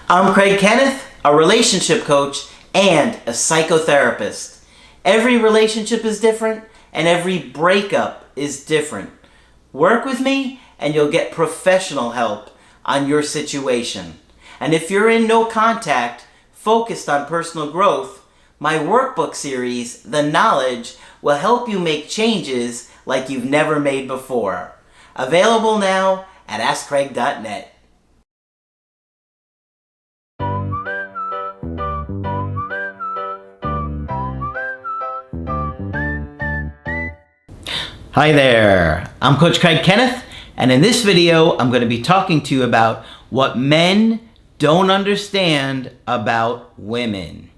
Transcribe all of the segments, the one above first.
I'm Kenneth, a relationship coach and a psychotherapist. Every relationship is different and every breakup is different. Work with me and you'll get professional help on your situation. And if you're in no contact, focused on personal growth, my workbook series, The Knowledge, will help you make changes like you've never made before. Available now at AskCraig.net. Hi there, I'm Coach Craig Kenneth, and in this video I'm going to be talking to you about what men don't understand about women.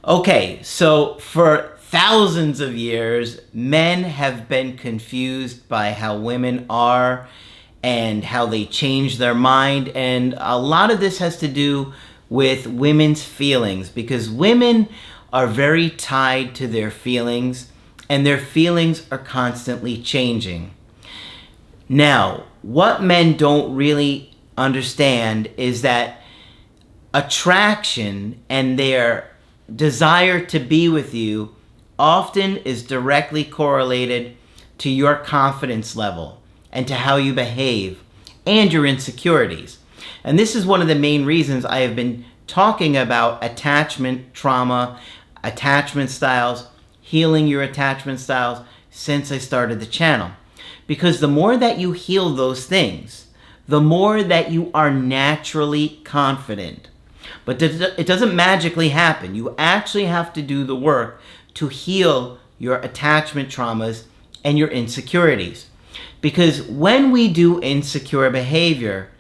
Okay, so for thousands of years, men have been confused by how women are and how they change their mind, and a lot of this has to do with women's feelings, because women are very tied to their feelings, and their feelings are constantly changing. Now, what men don't really understand is that attraction and their desire to be with you often is directly correlated to your confidence level and to how you behave and your insecurities. And this is one of the main reasons I have been talking about attachment trauma, attachment styles, healing your attachment styles since I started the channel. Because the more that you heal those things, the more that you are naturally confident. But it doesn't magically happen. You actually have to do the work to heal your attachment traumas and your insecurities. Because when we do insecure behavior,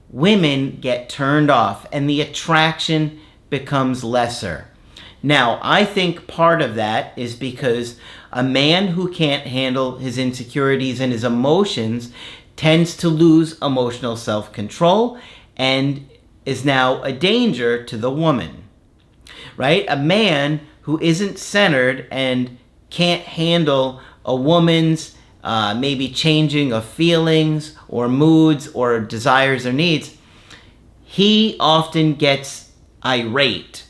women get turned off and the attraction becomes lesser. Now, I think part of that is because a man who can't handle his insecurities and his emotions tends to lose emotional self-control and is now a danger to the woman, right? A man who isn't centered and can't handle a woman's maybe changing of feelings or moods or desires or needs, he often gets irate,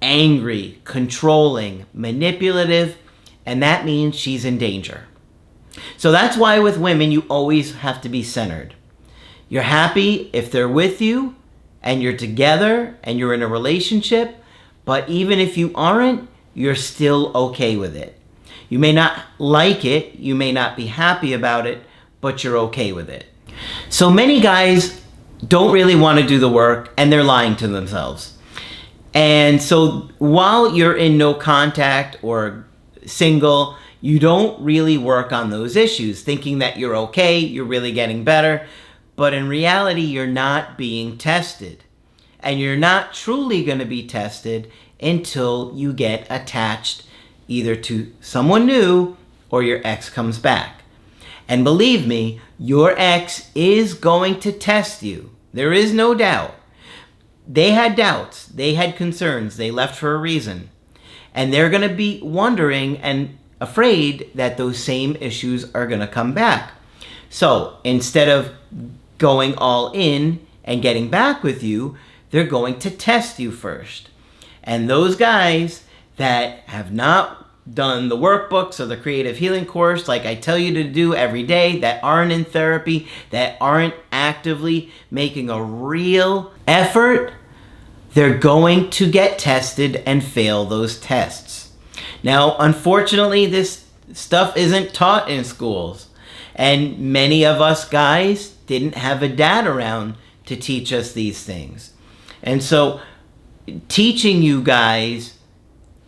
angry, controlling, manipulative, and that means she's in danger. So that's why with women, you always have to be centered. You're happy if they're with you and you're together and you're in a relationship, but even if you aren't, you're still okay with it. You may not like it, you may not be happy about it, but you're okay with it. So many guys don't really want to do the work and they're lying to themselves. And so while you're in no contact or single, you don't really work on those issues, thinking that you're okay, you're really getting better. But in reality, you're not being tested. And you're not truly going to be tested until you get attached either to someone new or your ex comes back. And believe me, your ex is going to test you. There is no doubt. They had doubts, they had concerns, they left for a reason. And they're going to be wondering and afraid that those same issues are going to come back. So instead of going all in and getting back with you, they're going to test you first. And those guys that have not done the workbooks or the creative healing course like I tell you to do every day, that aren't in therapy, that aren't actively making a real effort, they're going to get tested and fail those tests. Now, unfortunately, this stuff isn't taught in schools. And many of us guys didn't have a dad around to teach us these things. And so teaching you guys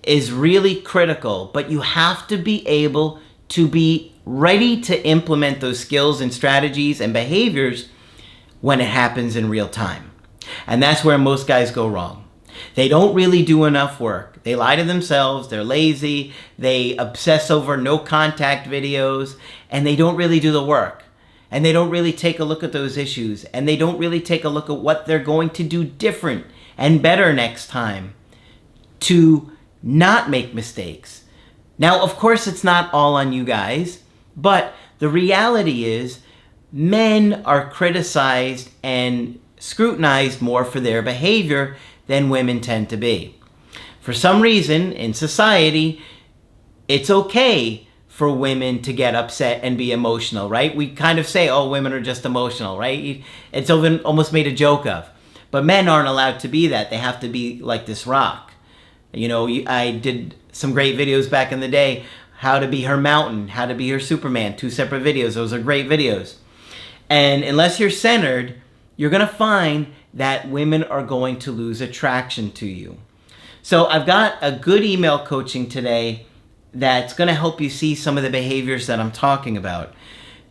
is really critical, but you have to be able to be ready to implement those skills and strategies and behaviors when it happens in real time. And that's where most guys go wrong. They don't really do enough work. They lie to themselves, they're lazy, they obsess over no contact videos, and they don't really do the work. And they don't really take a look at those issues, and they don't really take a look at what they're going to do different and better next time to not make mistakes. Now, of course, it's not all on you guys, but the reality is men are criticized and scrutinized more for their behavior than women tend to be. For some reason, in society, it's okay for women to get upset and be emotional, right? We kind of say, oh, women are just emotional, right? It's almost made a joke of. But men aren't allowed to be that. They have to be like this rock. You know, I did some great videos back in the day, how to be her mountain, how to be her Superman, 2 separate videos. Those are great videos. And unless you're centered, you're going to find that women are going to lose attraction to you. So I've got a good email coaching today that's going to help you see some of the behaviors that I'm talking about,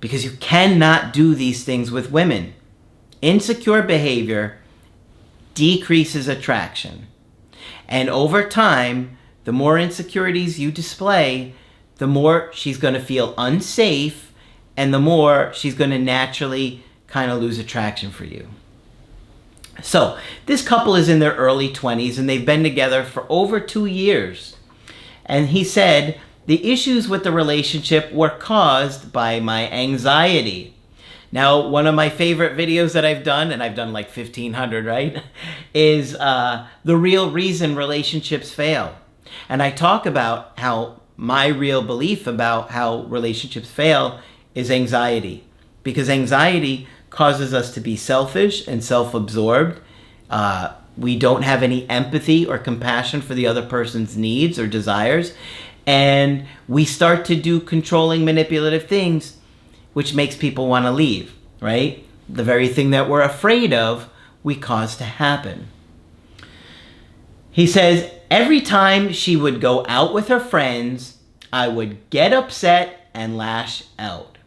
because you cannot do these things with women. Insecure behavior decreases attraction. And over time, the more insecurities you display, the more she's going to feel unsafe, and the more she's going to naturally kind of lose attraction for you. So this couple is in their early 20s, and they've been together for over 2 years. And he said, the issues with the relationship were caused by my anxiety. Now, one of my favorite videos that I've done, and I've done like 1,500, right, is the real reason relationships fail. And I talk about how my real belief about how relationships fail is anxiety. Because anxiety causes us to be selfish and self-absorbed. We don't have any empathy or compassion for the other person's needs or desires. And we start to do controlling, manipulative things, which makes people want to leave, right? The very thing that we're afraid of, we cause to happen. He says, every time she would go out with her friends, I would get upset and lash out.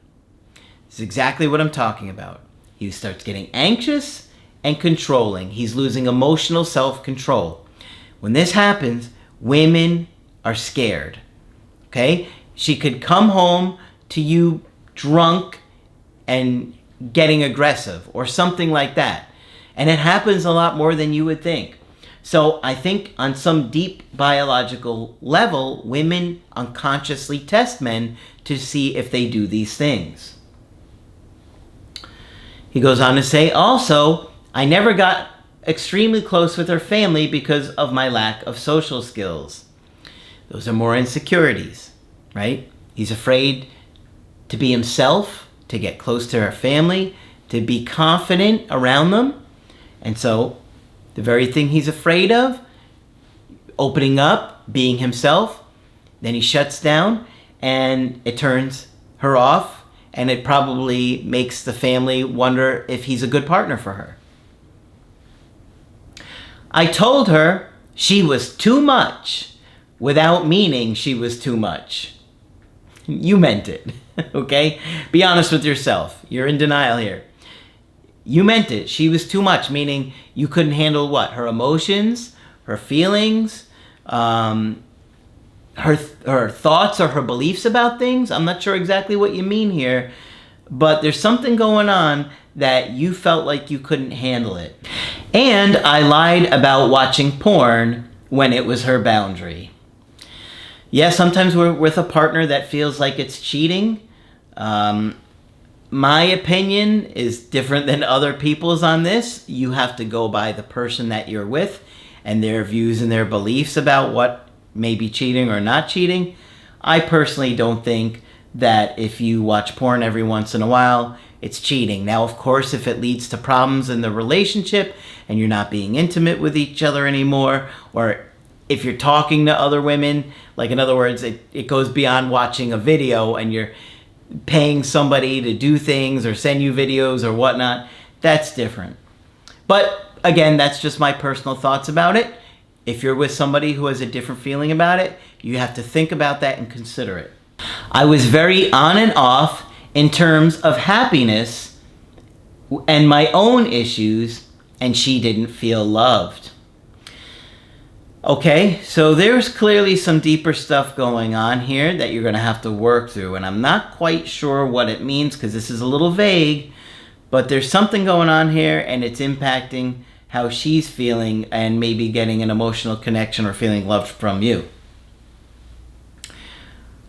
This is exactly what I'm talking about. He starts getting anxious and controlling. He's losing emotional self-control. When this happens, women are scared. Okay? She could come home to you drunk and getting aggressive or something like that. And it happens a lot more than you would think. So I think on some deep biological level, women unconsciously test men to see if they do these things. He goes on to say, also, I never got extremely close with her family because of my lack of social skills. Those are more insecurities, right? He's afraid to be himself, to get close to her family, to be confident around them. And so the very thing he's afraid of, opening up, being himself, then he shuts down and it turns her off, and it probably makes the family wonder if he's a good partner for her. I told her she was too much without meaning she was too much. You meant it, okay? Be honest with yourself. You're in denial here. You meant it. She was too much, meaning you couldn't handle what? Her emotions, her feelings, her thoughts or her beliefs about things. I'm not sure exactly what you mean here, but there's something going on that you felt like you couldn't handle it. And I lied about watching porn when it was her boundary. Yes, sometimes we're with a partner that feels like it's cheating. My opinion is different than other people's on this. You have to go by the person that you're with and their views and their beliefs about what may be cheating or not cheating. I personally don't think that if you watch porn every once in a while, it's cheating. Now, of course, if it leads to problems in the relationship and you're not being intimate with each other anymore, or if you're talking to other women, like in other words, it goes beyond watching a video and you're paying somebody to do things or send you videos or whatnot, that's different. But again, that's just my personal thoughts about it. If you're with somebody who has a different feeling about it, you have to think about that and consider it. I was very on and off in terms of happiness and my own issues, and she didn't feel loved. Okay, so there's clearly some deeper stuff going on here that you're going to have to work through, and I'm not quite sure what it means because this is a little vague, but there's something going on here and it's impacting how she's feeling and maybe getting an emotional connection or feeling loved from you.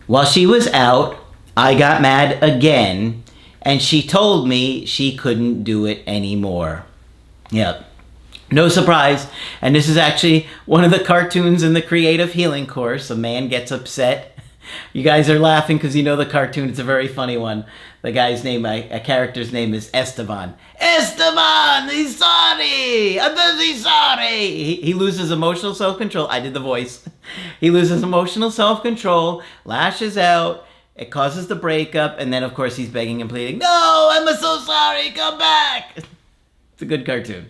While she was out, I got mad again, and she told me she couldn't do it anymore. Yep. No surprise. And this is actually one of the cartoons in the creative healing course. A man gets upset. You guys are laughing because you know the cartoon. It's a very funny one. The guy's name, a character's name is Esteban. Esteban, he's sorry. I'm very sorry. He loses emotional self-control. I did the voice. He loses emotional self-control, lashes out. It causes the breakup. And then, of course, he's begging and pleading. No, I'm so sorry. Come back. It's a good cartoon.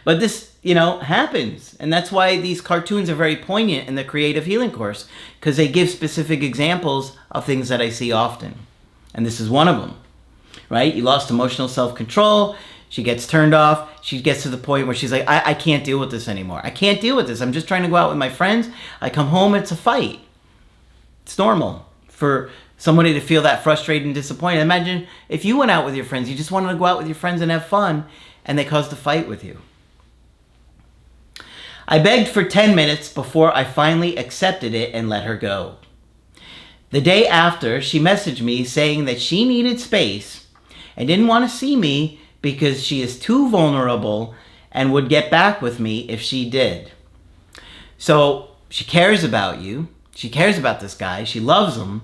But this, happens. And that's why these cartoons are very poignant in the creative healing course, because they give specific examples of things that I see often. And this is one of them, right? You lost emotional self-control. She gets turned off. She gets to the point where she's like, I can't deal with this anymore. I can't deal with this. I'm just trying to go out with my friends. I come home, it's a fight. It's normal for somebody to feel that frustrated and disappointed. Imagine if you went out with your friends, you just wanted to go out with your friends and have fun, and they caused a fight with you. I begged for 10 minutes before I finally accepted it and let her go. The day after, she messaged me saying that she needed space and didn't want to see me because she is too vulnerable and would get back with me if she did. So she cares about you. She cares about this guy. She loves him,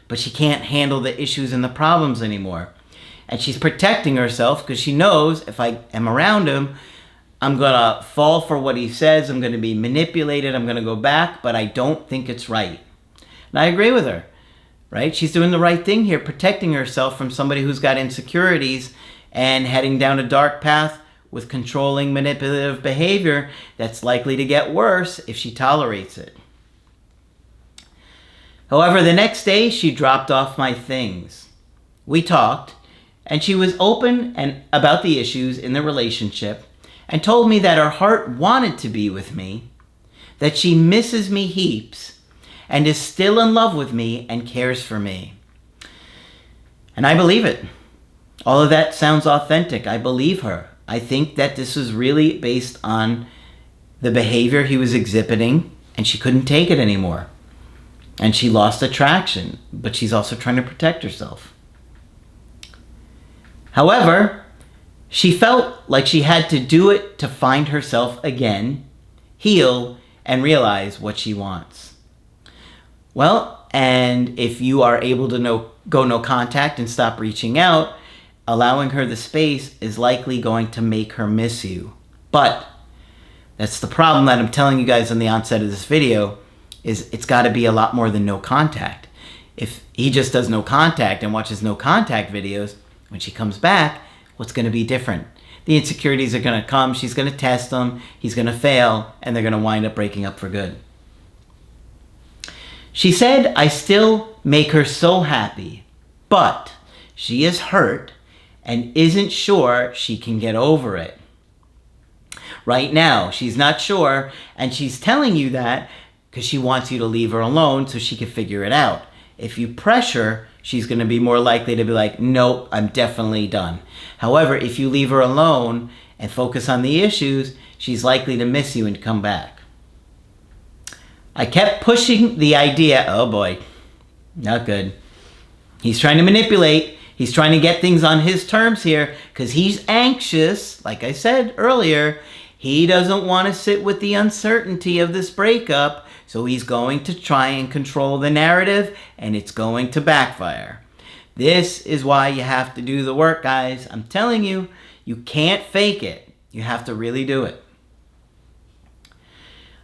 but she can't handle the issues and the problems anymore. And she's protecting herself because she knows if I am around him, I'm going to fall for what he says. I'm going to be manipulated. I'm going to go back, but I don't think it's right. And I agree with her, right? She's doing the right thing here, protecting herself from somebody who's got insecurities and heading down a dark path with controlling, manipulative behavior that's likely to get worse if she tolerates it. However, the next day, she dropped off my things. We talked, and she was open about the issues in the relationship and told me that her heart wanted to be with me, that she misses me heaps, and is still in love with me and cares for me. And I believe it. All of that sounds authentic. I believe her. I think that this was really based on the behavior he was exhibiting, and she couldn't take it anymore. And she lost attraction, but she's also trying to protect herself. However, she felt like she had to do it to find herself again, heal, and realize what she wants. Well, and if you are able to go no contact and stop reaching out, allowing her the space is likely going to make her miss you. But that's the problem that I'm telling you guys on the onset of this video, is it's got to be a lot more than no contact. If he just does no contact and watches no contact videos, when she comes back, what's going to be different? The insecurities are going to come. She's going to test them. He's going to fail. And they're going to wind up breaking up for good. She said, I still make her so happy, but she is hurt and isn't sure she can get over it. Right now, she's not sure, and she's telling you that because she wants you to leave her alone so she can figure it out. If you pressure, she's going to be more likely to be like, nope, I'm definitely done. However, if you leave her alone and focus on the issues, she's likely to miss you and come back. I kept pushing the idea, oh boy, not good. He's trying to manipulate. He's trying to get things on his terms here because he's anxious. Like I said earlier, he doesn't want to sit with the uncertainty of this breakup. So he's going to try and control the narrative, and it's going to backfire. This is why you have to do the work, guys. I'm telling you, you can't fake it. You have to really do it.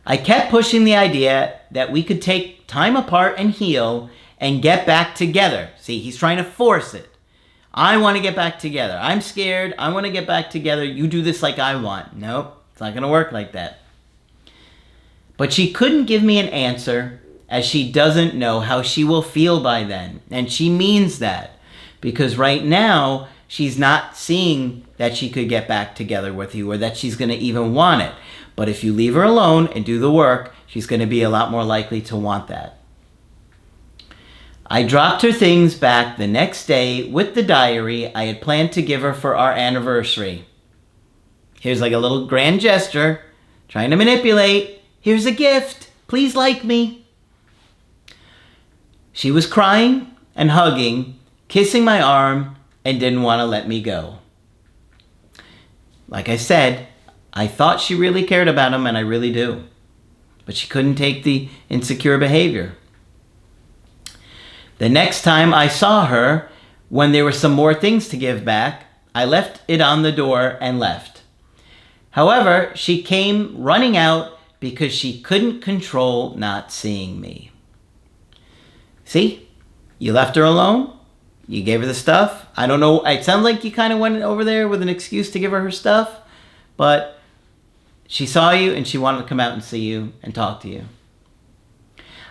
I kept pushing the idea that we could take time apart and heal and get back together. See, he's trying to force it. I want to get back together. I'm scared. I want to get back together. You do this like I want. Nope, it's not going to work like that. But she couldn't give me an answer as she doesn't know how she will feel by then. And she means that because right now she's not seeing that she could get back together with you or that she's going to even want it. But if you leave her alone and do the work, she's going to be a lot more likely to want that. I dropped her things back the next day with the diary I had planned to give her for our anniversary. Here's like a little grand gesture, trying to manipulate. Here's a gift. Please like me. She was crying and hugging, kissing my arm, and didn't want to let me go. Like I said, I thought she really cared about him, and I really do. But she couldn't take the insecure behavior. The next time I saw her, when there were some more things to give back, I left it on the door and left. However, she came running out because she couldn't control not seeing me. See? You left her alone. You gave her the stuff. I don't know. It sounds like you kind of went over there with an excuse to give her stuff. But she saw you and she wanted to come out and see you and talk to you.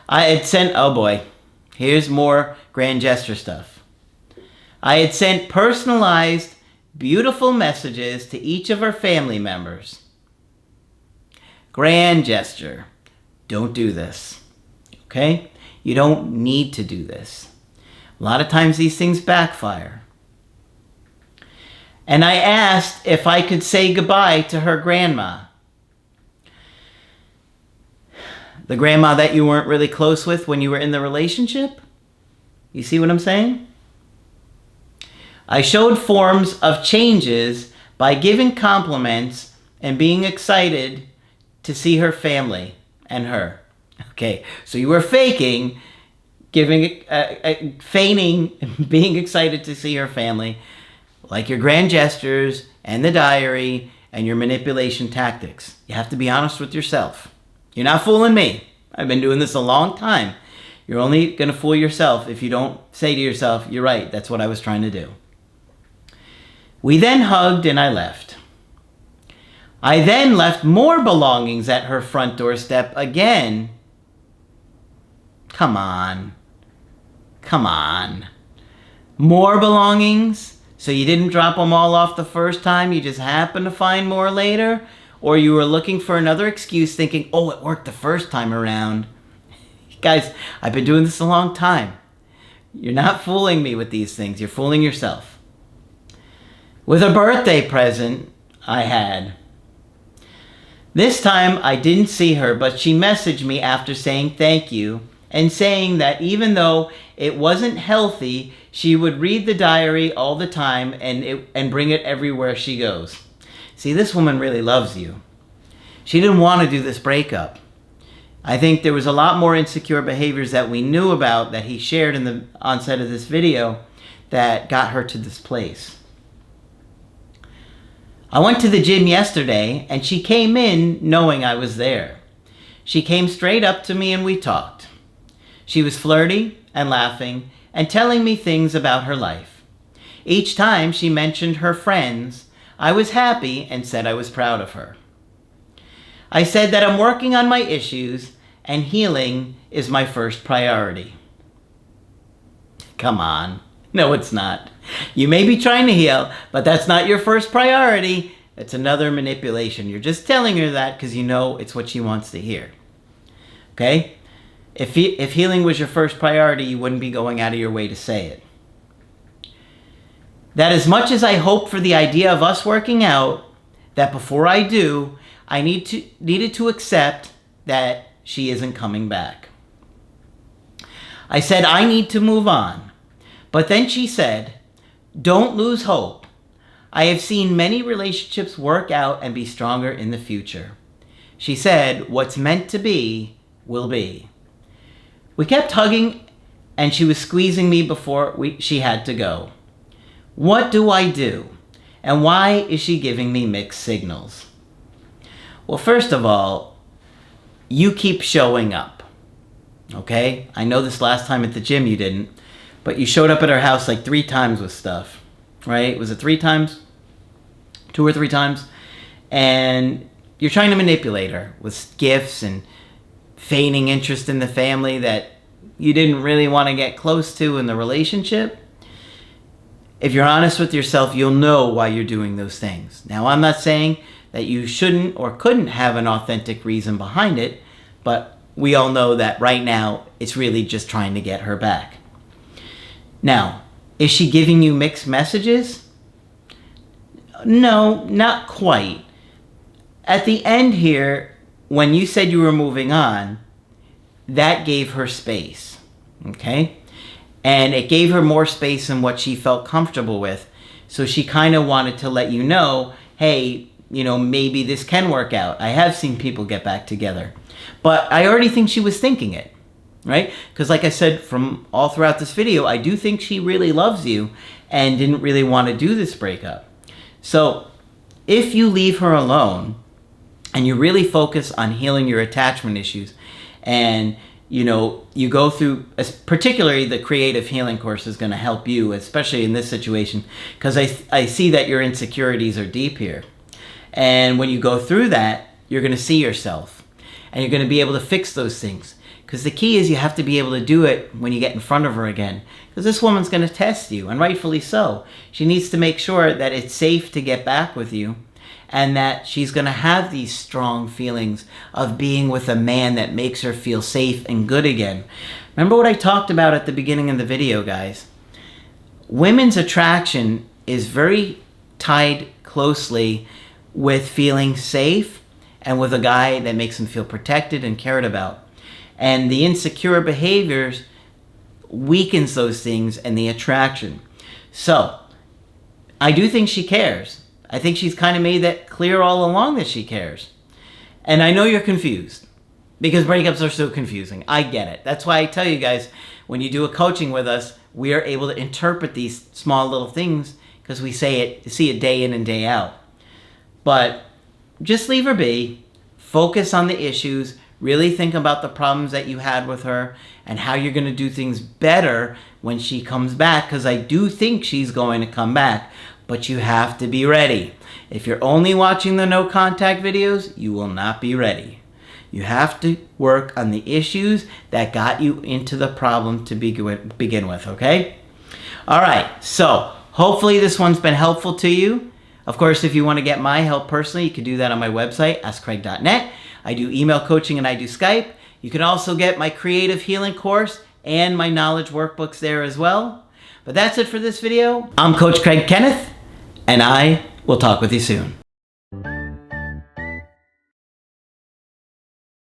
I had sent, oh boy, here's more grand gesture stuff. I had sent personalized, beautiful messages to each of her family members. Grand gesture. Don't do this. Okay? You don't need to do this. A lot of times these things backfire. And I asked if I could say goodbye to her grandma. The grandma that you weren't really close with when you were in the relationship? You see what I'm saying? I showed forms of changes by giving compliments and being excited to see her family and her. Okay, so you were faking, feigning, being excited to see her family, like your grand gestures and the diary and your manipulation tactics. You have to be honest with yourself. You're not fooling me. I've been doing this a long time. You're only going to fool yourself if you don't say to yourself, you're right, that's what I was trying to do. We then hugged and I left. I then left more belongings at her front doorstep again. Come on. Come on. More belongings? So you didn't drop them all off the first time, you just happened to find more later? Or you were looking for another excuse thinking, oh, it worked the first time around. Guys, I've been doing this a long time. You're not fooling me with these things. You're fooling yourself. With a birthday present I had. This time I didn't see her, but she messaged me after saying thank you and saying that even though it wasn't healthy, she would read the diary all the time and bring it everywhere she goes. See, this woman really loves you. She didn't want to do this breakup. I think there was a lot more insecure behaviors that we knew about that he shared in the onset of this video that got her to this place. I went to the gym yesterday and she came in knowing I was there. She came straight up to me and we talked. She was flirty and laughing and telling me things about her life. Each time she mentioned her friends, I was happy and said I was proud of her. I said that I'm working on my issues and healing is my first priority. Come on. No, it's not. You may be trying to heal, but that's not your first priority. It's another manipulation. You're just telling her that because you know it's what she wants to hear. Okay? If healing was your first priority, you wouldn't be going out of your way to say it. That as much as I hope for the idea of us working out, that before I do, I needed to accept that she isn't coming back. I said I need to move on. But then she said, don't lose hope. I have seen many relationships work out and be stronger in the future. She said, what's meant to be will be. We kept hugging and she was squeezing me before she had to go. What do I do? And why is she giving me mixed signals? Well, first of all, you keep showing up. Okay? I know this last time at the gym you didn't. But you showed up at her house like 3 times with stuff, right? Was it 3 times? 2 or 3 times? And you're trying to manipulate her with gifts and feigning interest in the family that you didn't really want to get close to in the relationship. If you're honest with yourself, you'll know why you're doing those things. Now, I'm not saying that you shouldn't or couldn't have an authentic reason behind it, but we all know that right now it's really just trying to get her back. Now, is she giving you mixed messages? No, not quite. At the end here, when you said you were moving on, that gave her space, okay? And it gave her more space than what she felt comfortable with. So she kind of wanted to let you know, hey, maybe this can work out. I have seen people get back together. But I already think she was thinking it, right? Because like I said, from all throughout this video, I do think she really loves you and didn't really want to do this breakup. So if you leave her alone and you really focus on healing your attachment issues, and you go through, particularly the creative healing course is going to help you, especially in this situation, because I see that your insecurities are deep here. And when you go through that, you're going to see yourself and you're going to be able to fix those things. Because the key is you have to be able to do it when you get in front of her again. Because this woman's going to test you, and rightfully so. She needs to make sure that it's safe to get back with you, and that she's going to have these strong feelings of being with a man that makes her feel safe and good again. Remember what I talked about at the beginning of the video, guys? Women's attraction is very tied closely with feeling safe and with a guy that makes them feel protected and cared about. And the insecure behaviors weakens those things and the attraction. So, I do think she cares. I think she's kind of made that clear all along that she cares. And I know you're confused because breakups are so confusing. I get it. That's why I tell you guys, when you do a coaching with us, we are able to interpret these small little things because we see it day in and day out. But just leave her be. Focus on the issues. Really think about the problems that you had with her and how you're going to do things better when she comes back, because I do think she's going to come back. But you have to be ready. If you're only watching the no contact videos, you will not be ready. You have to work on the issues that got you into the problem to begin with, okay? All right, so hopefully this one's been helpful to you. Of course, if you want to get my help personally, you can do that on my website, askcraig.net. I do email coaching and I do Skype. You can also get my creative healing course and my knowledge workbooks there as well. But that's it for this video. I'm Coach Craig Kenneth, and I will talk with you soon.